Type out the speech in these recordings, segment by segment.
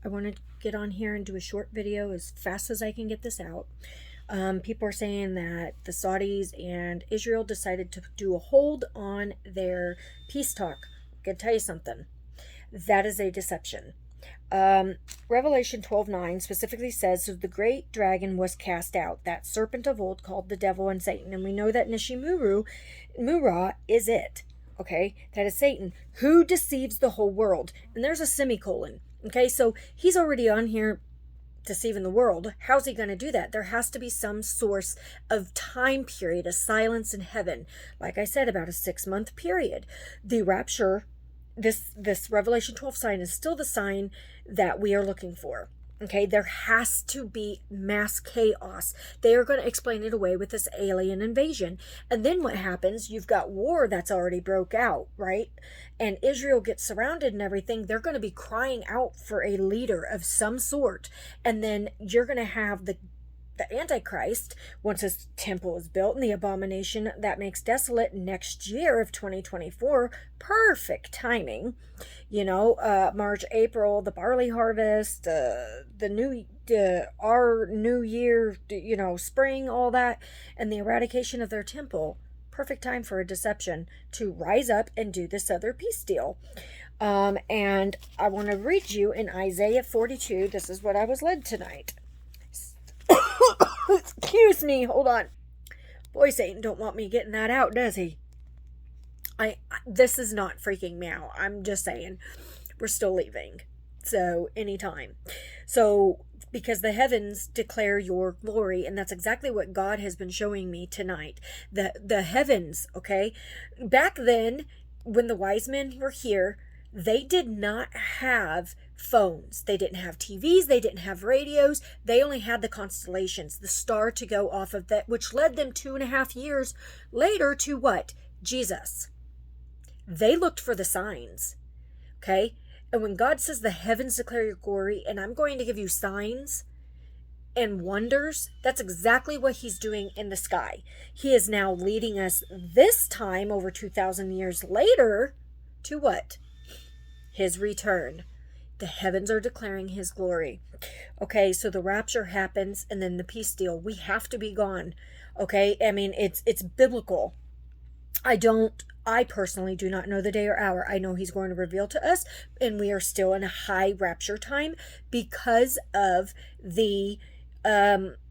I want to get on here and do a short video as fast as I can get this out. People are saying that the Saudis and Israel decided to do a hold on their peace talk. I'm going to tell you something. That is a deception. Revelation 12:9 specifically says, so the great dragon was cast out, that serpent of old called the devil and Satan. And we know that Nishimura is it. Okay, that is Satan, who deceives the whole world. And there's a semicolon. Okay, so he's already on here deceiving the world. How's he going to do that? There has to be some source of time period, a silence in heaven. Like I said, about a 6-month period. The rapture, this Revelation 12 sign is still the sign that we are looking for. Okay, there has to be mass chaos. They are going to explain it away with this alien invasion. And then what happens? You've got war that's already broke out, right? And Israel gets surrounded and everything. They're going to be crying out for a leader of some sort. And then you're going to have the Antichrist, once his temple is built, and the abomination that makes desolate next year of 2024. Perfect timing. March, April, the barley harvest, our new year, spring, all that, and the eradication of their temple. Perfect time for a deception to rise up and do this other peace deal. And I want to read you in Isaiah 42. This is what I was led tonight. Excuse me, hold on. Boy, Satan don't want me getting that out, does he? This is not freaking me out. I'm just saying, we're still leaving. So, anytime. So, because the heavens declare your glory, and that's exactly what God has been showing me tonight. The heavens, okay? Back then, when the wise men were here, they did not have phones. They didn't have TVs. They didn't have radios. They only had the constellations, the star to go off of that, which led them 2.5 years later to what? Jesus. They looked for the signs. Okay? And when God says the heavens declare your glory, and I'm going to give you signs and wonders, that's exactly what he's doing in the sky. He is now leading us this time, over 2,000 years later, to what? His return. The heavens are declaring his glory. Okay, so the rapture happens, and then the peace deal. We have to be gone. Okay, I mean, it's biblical. I personally do not know the day or hour. I know he's going to reveal to us, and we are still in a high rapture time because of the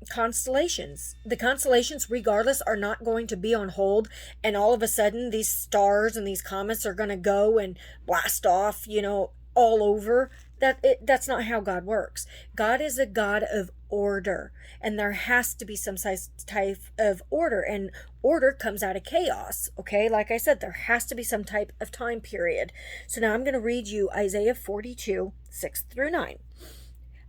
constellations. The constellations, regardless, are not going to be on hold, and all of a sudden these stars and these comets are going to go and blast off, all over. That's not how God works. God is a God of order, and there has to be some type of order, and order comes out of chaos. Okay, like I said, there has to be some type of time period. So now I'm going to read you Isaiah 42, 6-9.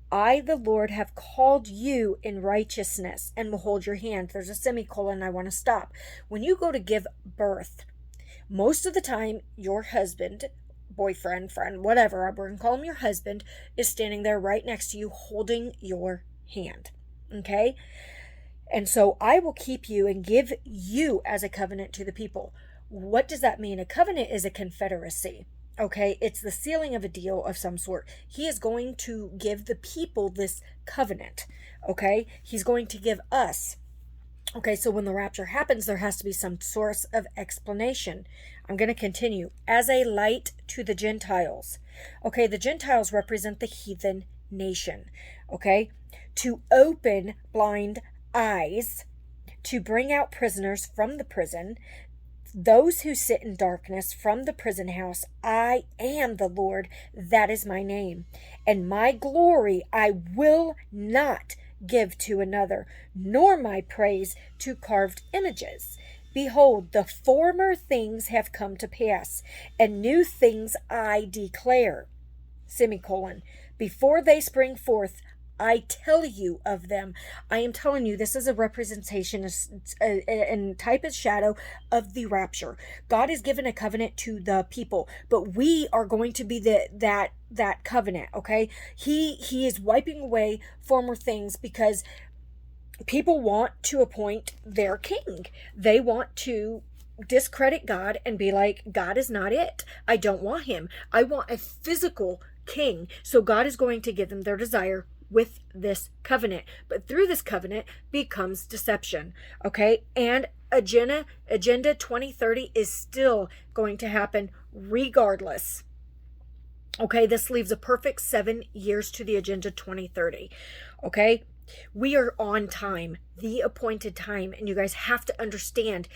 I, the Lord, have called you in righteousness and will hold your hand. There's a semicolon. I want to stop. When you go to give birth, most of the time your husband, boyfriend, friend, whatever, we're going to call him your husband, is standing there right next to you holding your hand. Okay? And so I will keep you and give you as a covenant to the people. What does that mean? A covenant is a confederacy. Okay, it's the sealing of a deal of some sort. He is going to give the people this covenant. Okay, he's going to give us. Okay, so when the rapture happens, there has to be some source of explanation. I'm going to continue. As a light to the Gentiles. Okay, the Gentiles represent the heathen nation. Okay, to open blind eyes, to bring out prisoners from the prison, those who sit in darkness from the prison house. I am the Lord, that is my name. And my glory I will not give to another, nor my praise to carved images. Behold, the former things have come to pass, and new things I declare. Semicolon. Before they spring forth, I tell you of them. I am telling you, this is a representation and type of shadow of the rapture. God has given a covenant to the people, but we are going to be that covenant. Okay, He is wiping away former things because people want to appoint their king. They want to discredit God and be like, God is not it. I don't want him. I want a physical king. So God is going to give them their desire with this covenant. But through this covenant becomes deception. Okay? And Agenda 2030 is still going to happen regardless. Okay, this leaves a perfect 7 years to the Agenda 2030. Okay, we are on time, the appointed time, and you guys have to understand,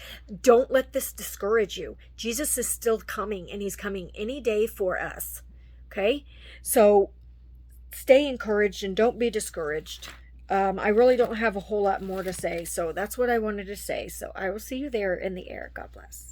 don't let this discourage you. Jesus is still coming, and he's coming any day for us. Okay, so stay encouraged and don't be discouraged. I really don't have a whole lot more to say, so that's what I wanted to say. So I will see you there in the air. God bless.